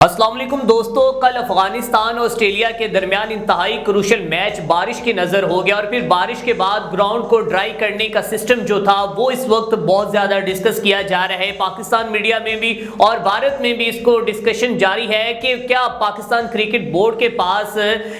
अस्सलाम वालेकुम दोस्तों, कल अफगानिस्तान और ऑस्ट्रेलिया के दरमियान इंतहाई क्रूशियल मैच बारिश की नज़र हो गया और फिर बारिश के बाद ग्राउंड को ड्राई करने का सिस्टम जो था वो इस वक्त बहुत ज़्यादा डिस्कस किया जा रहा है। पाकिस्तान मीडिया में भी और भारत में भी इसको डिस्कशन जारी है कि क्या पाकिस्तान क्रिकेट बोर्ड के पास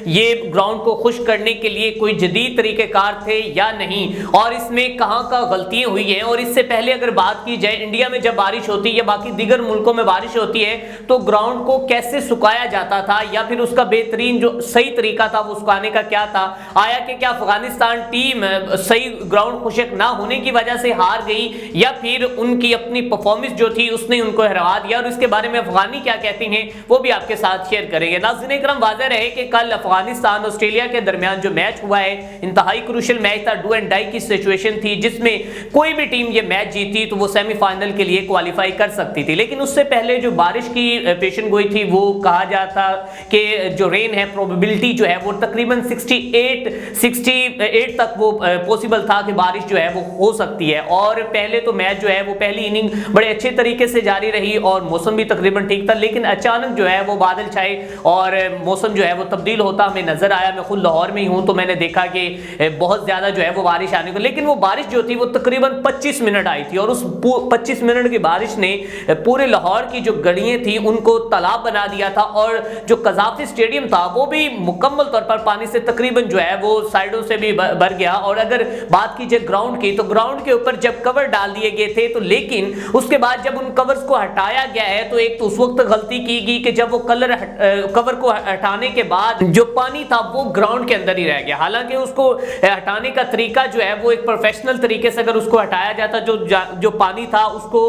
ये ग्राउंड को खुश करने के लिए कोई जदीद तरीक़ेकार थे या नहीं, और इसमें कहाँ का गलतियाँ हुई हैं। और इससे पहले अगर बात की जाए, इंडिया में जब बारिश होती है या बाकी दीगर मुल्कों में बारिश होती है तो ग्राउंड को कैसे सुखाया जाता था या फिर उसका बेहतरीन जो सही तरीका था वो सुखाने का क्या था। आया कि क्या अफगानिस्तान टीम सही ग्राउंड खुशक ना होने की वजह से हार गई या फिर उनकी अपनी परफॉर्मेंस जो थी उसने उनको हरवा दिया, और इसके बारे में अफगानी क्या कहती हैं वो भी आपके साथ शेयर करेंगे। नाज़रीन इकराम, वाज़ेह रहे कि कल अफगानिस्तान ऑस्ट्रेलिया के दरमियान जो मैच हुआ है इंतहाई क्रूशियल मैच था, डू एंड डाई की सिचुएशन थी जिसमें कोई भी टीम ये मैच जीती तो वो सेमीफाइनल के लिए क्वालिफाई कर सकती थी। लेकिन उससे पहले जो बारिश की पेशन गोई थी वो कहा जाता कि जो रेन है प्रोबेबिलिटी जो है वो तकरीबन 68 तक वो पॉसिबल था कि बारिश जो है वो हो सकती है। और पहले तो मैच जो है वो पहली इनिंग बड़े अच्छे तरीके से जारी रही और मौसम भी तकरीबन ठीक था, लेकिन अचानक जो है वो बादल छाए और मौसम जो है वो तब्दील होता हमें नजर आया। मैं खुद लाहौर में ही हूँ तो मैंने देखा कि बहुत ज्यादा जो है वो बारिश आने को, लेकिन वो बारिश जो थी वो तकरीबन 25 मिनट आई थी और उस 25 मिनट की बारिश ने पूरे लाहौर की जो गलियां थी उनको तालाब बना दिया था और जो कज़ाफ़ी स्टेडियम था वो भी मुकम्मल तौर पर पानी से तकरीबन जो है वो साइडों से भी भर गया। और अगर बात की जाए ग्राउंड की तो ग्राउंड के ऊपर जब कवर डाल दिए गए थे तो लेकिन उसके बाद जब उन कवर्स को हटाया गया है तो एक तो उस वक्त गलती की गई कि जब वो कवर को हटाने के बाद जो पानी था वो ग्राउंड के अंदर ही रह गया। हालांकि उसको हटाने का तरीका जो है वो एक प्रोफेशनल तरीके से अगर उसको हटाया जाता, जो पानी था उसको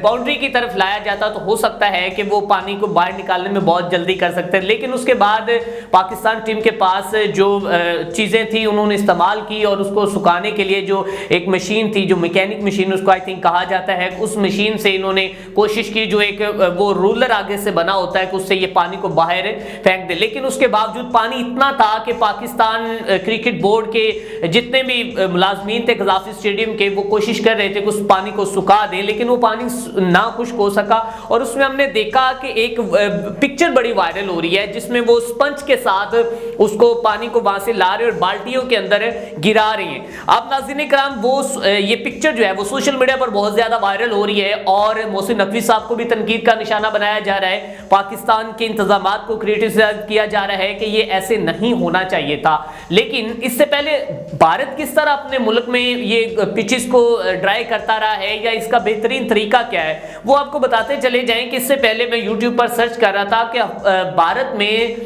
बाउंड्री की तरफ लाया जाता तो हो सकता है कि वो पानी को बाहर निकालने में बहुत जल्दी कर सकते हैं। लेकिन उसके बाद पाकिस्तान टीम के पास जो चीज़ें थी उन्होंने इस्तेमाल की और उसको सुखाने के लिए जो एक मशीन थी, जो मैकेनिक मशीन उसको आई थिंक कहा जाता है, उस मशीन से इन्होंने कोशिश की, जो एक वो रोलर आगे से बना होता है कि उससे ये पानी को बाहर फेंक दे। लेकिन उसके बावजूद पानी इतना था कि पाकिस्तान क्रिकेट बोर्ड के जितने भी मुलाजमीन थे कज़ाफ़ी स्टेडियम के वो कोशिश कर रहे थे कि उस पानी को सुखा दें, लेकिन वो पानी ना खुश्क हो सका। और उसमें हमने देखा कि एक पिक्चर बड़ी वायरल हो रही है जिसमें वो स्पंज के साथ उसको पानी को वहां से ला रहे और बाल्टियों के अंदर गिरा रहे हैं। अब नाज़रीन इकराम, वो ये पिक्चर जो है वो सोशल मीडिया पर बहुत ज्यादा वायरल हो रही है और मोहसिन नकवी साहब को भी तनकीद का निशाना बनाया जा रहा है। पाकिस्तान के इंतजामात को क्रिटिसाइज किया जा रहा है कि ये ऐसे नहीं होना चाहिए था। लेकिन इससे पहले भारत किस तरह अपने मुल्क में ये पिचेस को ड्राई करता रहा है या इसका बेहतरीन तरीका क्या है वो आपको बताते चले जाएं कि इससे पहले मैं यूट्यूब पर सर्च कर रहा था कि भारत में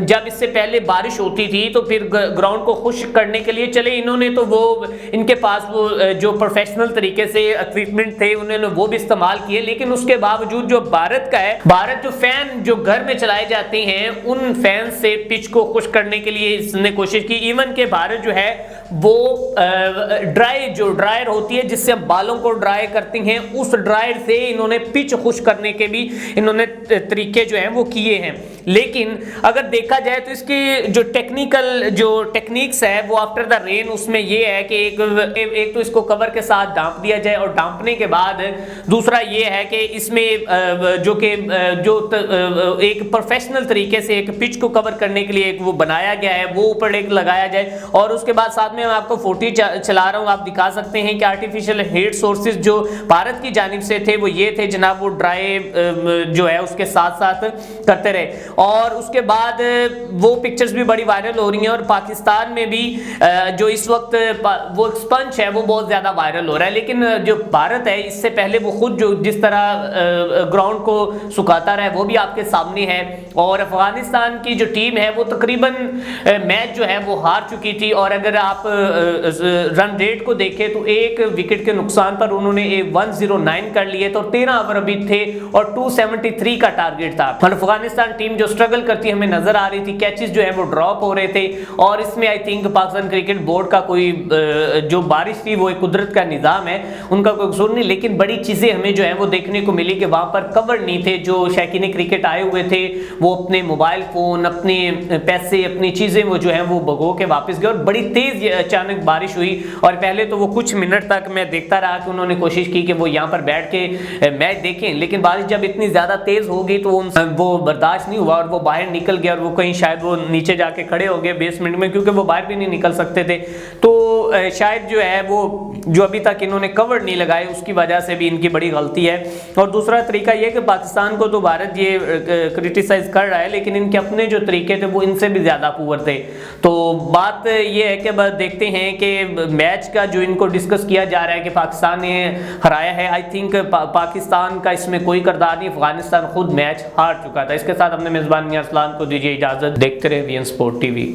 जब इससे पहले बारिश होती थी तो फिर ग्राउंड को खुश्क करने के लिए चले इन्होंने, तो वो इनके पास वो जो प्रोफेशनल तरीके से इक्विपमेंट थे उन्होंने वो भी इस्तेमाल किए। लेकिन उसके बावजूद जो भारत का है, भारत जो फैन जो घर में चलाए जाते हैं उन फैन से पिच को खुश्क करने के लिए इसने कोशिश की। इवन के भारत जो है वो ड्रायर होती है जिससे हम बालों को ड्राई करते हैं, उस ड्रायर से इन्होंने पिच खुश्क करने के भी इन्होंने तरीके जो हैं वो किए हैं। लेकिन अगर देखा जाए तो इसकी जो टेक्निक्स है वो आफ्टर द रेन उसमें ये है कि एक तो इसको कवर के साथ डांप दिया जाए और डांपने के बाद दूसरा ये है कि इसमें एक प्रोफेशनल तरीके से एक पिच को कवर करने के लिए एक वो बनाया गया है, वो ऊपर एक लगाया जाए। और उसके बाद साथ में मैं आपको फोटो चला रहा हूँ, आप दिखा सकते हैं कि आर्टिफिशियल हीट सोर्सेज जो भारत की जानिब से थे वो ये थे जनाब, वो ड्राई जो है उसके साथ साथ करते रहे। और उसके बाद वो पिक्चर्स भी बड़ी वायरल हो रही हैं और पाकिस्तान में भी जो इस वक्त वो स्पंज है वो बहुत ज़्यादा वायरल हो रहा है। लेकिन जो भारत है इससे पहले वो खुद जो जिस तरह ग्राउंड को सुखाता रहा है वो भी आपके सामने है। और अफगानिस्तान की जो टीम है वो तकरीबन मैच जो है वो हार चुकी थी और अगर आप रन रेट को देखें तो एक विकेट के नुकसान पर उन्होंने 109 कर लिए, तो 13 ओवर अभी थे और 273 का टारगेट था। और अफगानिस्तान टीम जो स्ट्रगल करती हमें नजर आ रही थी, कैचेस जो है वो ड्रॉप हो रहे थे, और इसमें I think Pakistan cricket board का कोई जो बारिश थी वो एक कुदरत का निज़ाम है, उनका कोई कसूर नहीं, लेकिन बड़ी चीज़ें हमें जो है वो देखने को मिली कि वहाँ पर कवर नहीं थे। जो शौकीन क्रिकेट आए हुए थे वो अपने मोबाइल फ़ोन, अपने पैसे, अपनी चीज़ें वो जो है वो भगो के वापस गए, और बड़ी तेज़ अचानक बारिश हुई। और पहले तो वो कुछ मिनट तक मैं देखता रहा कि उन्होंने कोशिश की कि वो यहाँ पर बैठ के मैच देखें, लेकिन बारिश जब इतनी ज़्यादा तेज़ हो गई तो वो बर्दाश्त नहीं हुआ और वो बाहर निकल गया, और वो कहीं शायद वो नीचे जाके खड़े हो गए बेसमेंट में, क्योंकि वो बाहर भी नहीं निकल सकते थे। तो शायद जो है वो जो अभी तक इन्होंने कवर नहीं लगाए उसकी वजह से भी इनकी बड़ी गलती है। और दूसरा तरीका ये कि पाकिस्तान को तो भारत ये क्रिटिसाइज कर रहा है, लेकिन इनके अपने जो तरीके थे वो इनसे भी ज़्यादा पुअर थे। तो बात ये है कि बस देखते हैं कि मैच का जो इनको डिस्कस किया जा रहा है कि पाकिस्तान ने हराया है, आई थिंक पाकिस्तान का इसमें कोई किरदार नहीं, अफगानिस्तान खुद मैच हार चुका था। इसके साथ अपने मेज़बान मियां अरसलान को दीजिए इजाज़त। देखते रहे वीएन स्पोर्ट टीवी।